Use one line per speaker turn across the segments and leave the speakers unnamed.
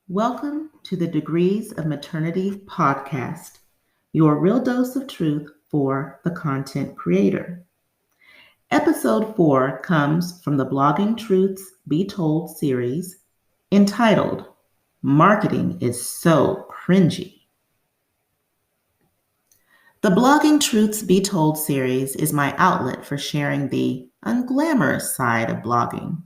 Welcome to the Degrees of Maternity podcast, your real dose of truth for the content creator. Episode 4 comes from the Blogging Truths Be Told series entitled Marketing is So Cringey. The Blogging Truths Be Told series is my outlet for sharing the unglamorous side of blogging.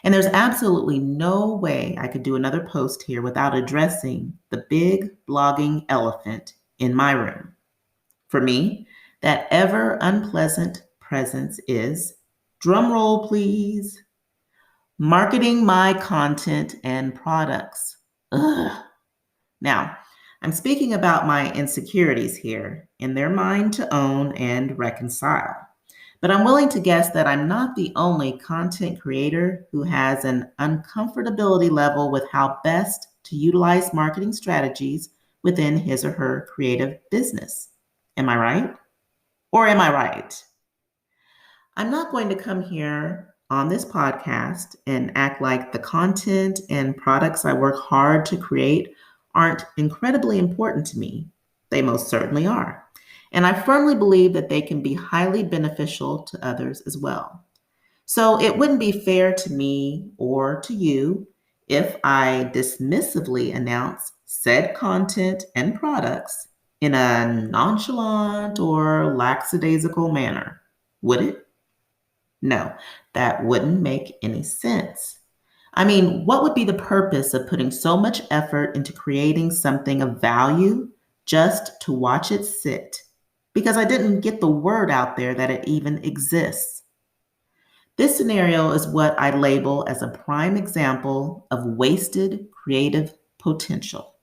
And there's absolutely no way I could do another post here without addressing the big blogging elephant in my room. For me, that ever unpleasant presence is, drumroll please, marketing my content and products. Ugh. Now, I'm speaking about my insecurities here, and they're mine to own and reconcile. But I'm willing to guess that I'm not the only content creator who has an uncomfortability level with how best to utilize marketing strategies within his or her creative business. Am I right? Or am I right? I'm not going to come here on this podcast and act like the content and products I work hard to create aren't incredibly important to me. They most certainly are. And I firmly believe that they can be highly beneficial to others as well. So it wouldn't be fair to me or to you if I dismissively announce said content and products in a nonchalant or lackadaisical manner, would it? No, that wouldn't make any sense. I mean, what would be the purpose of putting so much effort into creating something of value just to watch it sit? Because I didn't get the word out there that it even exists. This scenario is what I label as a prime example of wasted creative potential.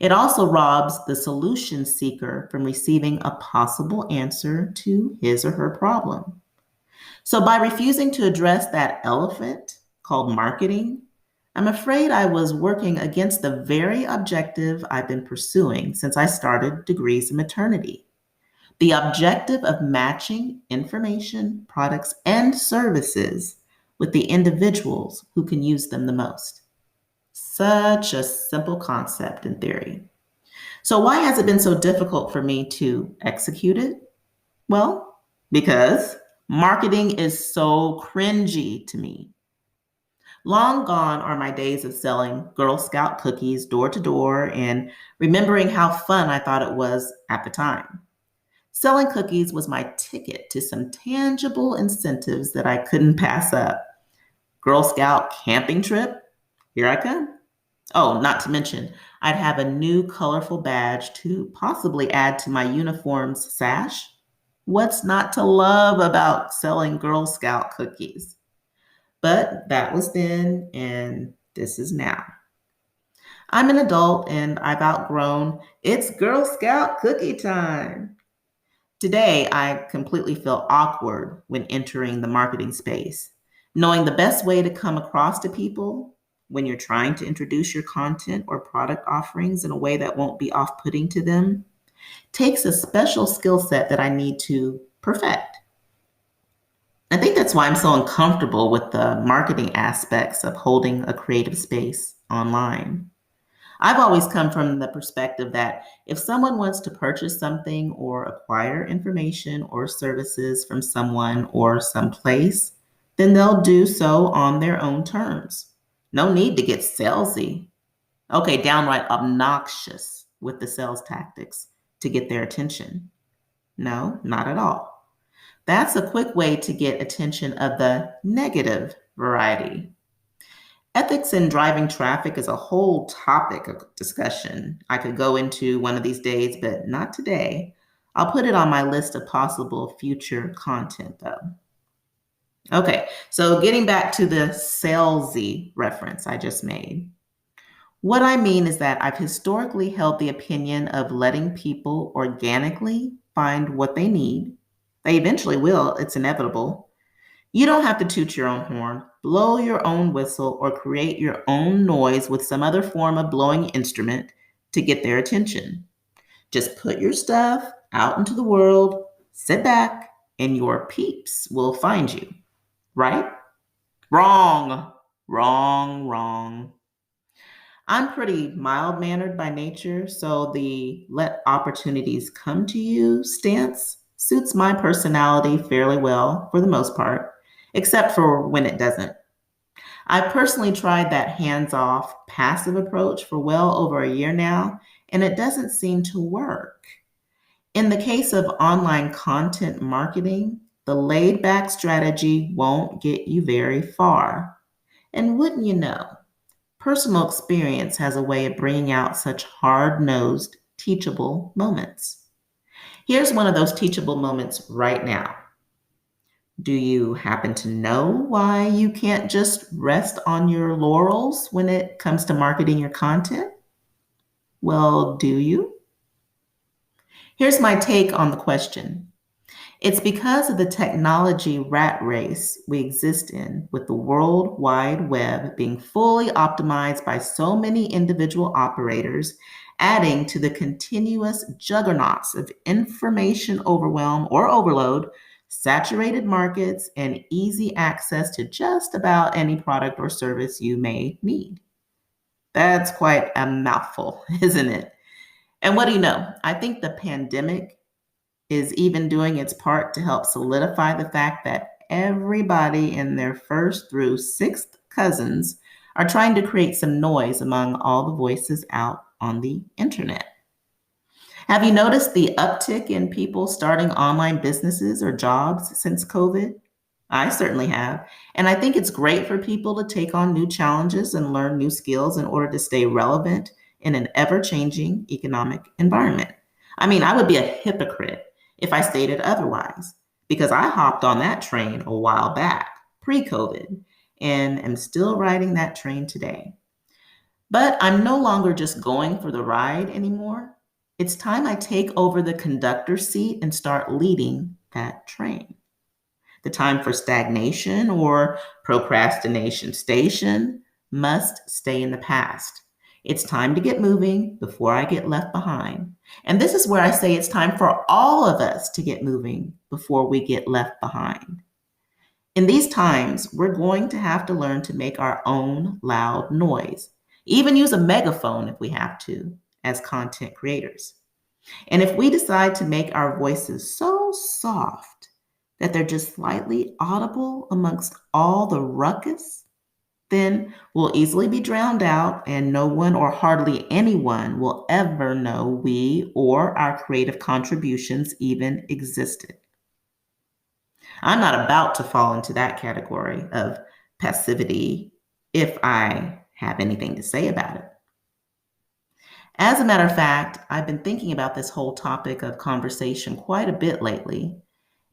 It also robs the solution seeker from receiving a possible answer to his or her problem. So by refusing to address that elephant called marketing, I'm afraid I was working against the very objective I've been pursuing since I started Degrees of Maternity. The objective of matching information, products, and services with the individuals who can use them the most. Such a simple concept in theory. So why has it been so difficult for me to execute it? Well, because marketing is so cringy to me. Long gone are my days of selling Girl Scout cookies door to door and remembering how fun I thought it was at the time. Selling cookies was my ticket to some tangible incentives that I couldn't pass up. Girl Scout camping trip, here I come. Oh, not to mention, I'd have a new colorful badge to possibly add to my uniform's sash. What's not to love about selling Girl Scout cookies? But that was then, and this is now. I'm an adult and I've outgrown it's Girl Scout cookie time. Today, I completely feel awkward when entering the marketing space, knowing the best way to come across to people when you're trying to introduce your content or product offerings in a way that won't be off-putting to them takes a special skill set that I need to perfect. I think that's why I'm so uncomfortable with the marketing aspects of holding a creative space online. I've always come from the perspective that if someone wants to purchase something or acquire information or services from someone or someplace, then they'll do so on their own terms. No need to get salesy. Okay, downright obnoxious with the sales tactics to get their attention. No, not at all. That's a quick way to get attention of the negative variety. Ethics in driving traffic is a whole topic of discussion I could go into one of these days, but not today. I'll put it on my list of possible future content, though. Okay, so getting back to the salesy reference I just made. What I mean is that I've historically held the opinion of letting people organically find what they need. They eventually will, it's inevitable. You don't have to toot your own horn, blow your own whistle, or create your own noise with some other form of blowing instrument to get their attention. Just put your stuff out into the world, sit back, and your peeps will find you. Right? Wrong, wrong, wrong. I'm pretty mild-mannered by nature, so the let opportunities come to you stance suits my personality fairly well for the most part, except for when it doesn't. I personally tried that hands-off, passive approach for well over a year now, and it doesn't seem to work. In the case of online content marketing, the laid-back strategy won't get you very far. And wouldn't you know, personal experience has a way of bringing out such hard-nosed, teachable moments. Here's one of those teachable moments right now. Do you happen to know why you can't just rest on your laurels when it comes to marketing your content? Well, do you? Here's my take on the question. It's because of the technology rat race we exist in, with the World Wide Web being fully optimized by so many individual operators, adding to the continuous juggernauts of information overwhelm or overload, saturated markets, and easy access to just about any product or service you may need. That's quite a mouthful, isn't it? And what do you know? I think the pandemic is even doing its part to help solidify the fact that everybody in their first through sixth cousins are trying to create some noise among all the voices out on the internet. Have you noticed the uptick in people starting online businesses or jobs since COVID? I certainly have. And I think it's great for people to take on new challenges and learn new skills in order to stay relevant in an ever changing economic environment. I mean, I would be a hypocrite if I stated otherwise, because I hopped on that train a while back, pre COVID, and am still riding that train today. But I'm no longer just going for the ride anymore. It's time I take over the conductor's seat and start leading that train. The time for stagnation or procrastination station must stay in the past. It's time to get moving before I get left behind. And this is where I say it's time for all of us to get moving before we get left behind. In these times, we're going to have to learn to make our own loud noise, even use a megaphone if we have to, as content creators. And if we decide to make our voices so soft that they're just slightly audible amongst all the ruckus, then we'll easily be drowned out and no one or hardly anyone will ever know we or our creative contributions even existed. I'm not about to fall into that category of passivity if I have anything to say about it. As a matter of fact, I've been thinking about this whole topic of conversation quite a bit lately,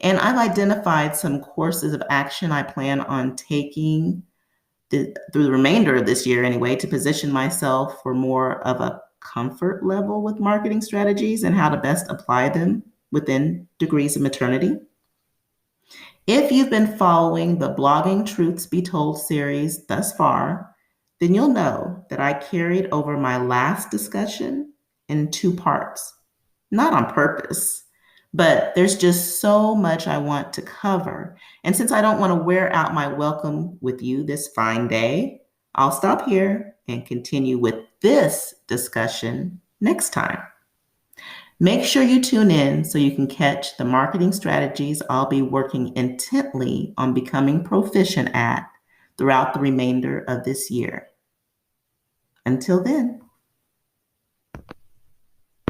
and I've identified some courses of action I plan on taking through the remainder of this year anyway, to position myself for more of a comfort level with marketing strategies and how to best apply them within Degrees of Maternity. If you've been following the Blogging Truths Be Told series thus far, then you'll know that I carried over my last discussion in two parts. Not on purpose, but there's just so much I want to cover. And since I don't want to wear out my welcome with you this fine day, I'll stop here and continue with this discussion next time. Make sure you tune in so you can catch the marketing strategies I'll be working intently on becoming proficient at throughout the remainder of this year. Until then.